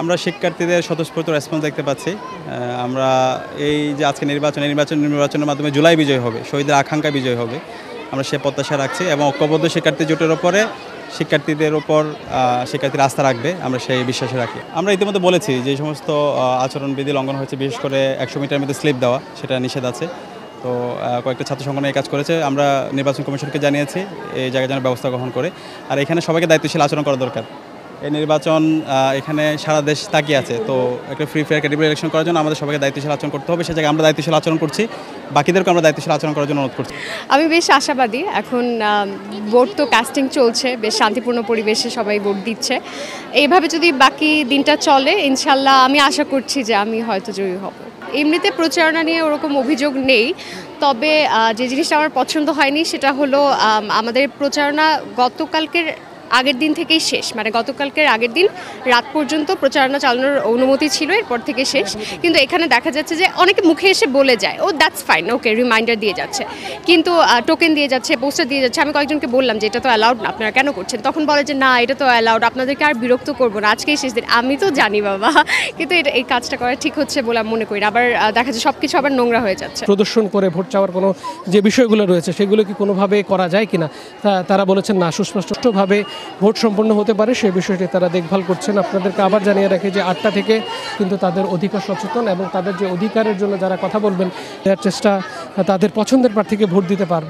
আমরা শিক্ষার্থীদের স্বতঃস্ফূর্ত রেসপন্স দেখতে পাচ্ছি। আমরা এই যে আজকে নির্বাচনের মাধ্যমে জুলাই বিজয় হবে, শহীদের আকাঙ্ক্ষা বিজয় হবে, আমরা সে প্রত্যাশা রাখছি এবং ঐক্যবদ্ধ শিক্ষার্থী জোটের ওপরে শিক্ষার্থীরা আস্থা রাখবে, আমরা সেই বিশ্বাসে রাখি। আমরা ইতিমধ্যে বলেছি যে সমস্ত আচরণবিধি লঙ্ঘন হয়েছে, বিশেষ করে 100 মিটারের মধ্যে স্লিপ দেওয়া, সেটা নিষেধ আছে। তো কয়েকটা ছাত্র সংগঠন এই কাজ করেছে, আমরা নির্বাচন কমিশনকে জানিয়েছি এই জায়গায় যেন ব্যবস্থা গ্রহণ করে। আর এখানে সবাইকে দায়িত্বশীল আচরণ করা দরকার। এই নির্বাচন এখানে সারা দেশ তাকিয়ে আছে, তো একটা ফ্রি ফেয়ার ক্রেডিবল ইলেকশন করার জন্য আমাদের সবাইকে দায়িত্বশীল আচরণ করতে হবে। সে জায়গায় আমরা দায়িত্বশীল আচরণ করছি, বাকিদেরকে আমরা দায়িত্বশীল আচরণ করার জন্য অনুরোধ করছি। আমি বেশ আশাবাদী। এখন ভোট তো কাস্টিং চলছে, বেশ শান্তিপূর্ণ পরিবেশে সবাই ভোট দিচ্ছে। এইভাবে যদি বাকি দিনটা চলে, ইনশাল্লাহ আমি আশা করছি যে আমি হয়তো জয়ী হব। এমনিতে প্রচারণা নিয়ে ওরকম অভিযোগ নেই, তবে যে জিনিসটা আমার পছন্দ হয়নি সেটা হলো আমাদের প্রচারণা গতকালকের আগের দিন থেকেই শেষ, মানে গতকালকের আগের দিন রাত পর্যন্ত প্রচারণা চালানোর অনুমতি ছিল, এরপর থেকে শেষ। কিন্তু এখানে দেখা যাচ্ছে যে অনেকে মুখে এসে বলে যায়, ও দ্যাটস ফাইন, ওকে রিমাইন্ডার দিয়ে যাচ্ছে, কিন্তু টোকেন দিয়ে যাচ্ছে, পোস্টার দিয়ে যাচ্ছে। আমি কয়েকজনকে বললাম যে এটা তো অ্যালাউড না, আপনারা কেন করছেন? তখন বলে যে না, এটা তো অ্যালাউড, আপনাদেরকে আর বিরক্ত করবো না, আজকেই শেষ দিন। আমি তো জানি বাবা, কিন্তু এই কাজটা করা ঠিক হচ্ছে বলে আমি মনে করি না। আবার দেখা যাচ্ছে সব কিছু আবার নোংরা হয়ে যাচ্ছে। প্রদর্শন করে ভোট চাওয়ার কোনো যে বিষয়গুলো রয়েছে সেগুলো কি কোনোভাবে করা যায় কিনা তারা বলেছেন না, সুস্পষ্টভাবে ভোট সম্পন্ন হতে পারে সেই বিষয়টি তারা দেখভাল করছেন। আপনাদেরকে আবার জানিয়ে রাখি যে 8টা থেকে কিন্তু তাদের অধিকার সচেতন এবং তাদের যে অধিকারের জন্য যারা কথা বলবেন তার চেষ্টা তাদের পছন্দের প্রার্থীকে ভোট দিতে পারবে।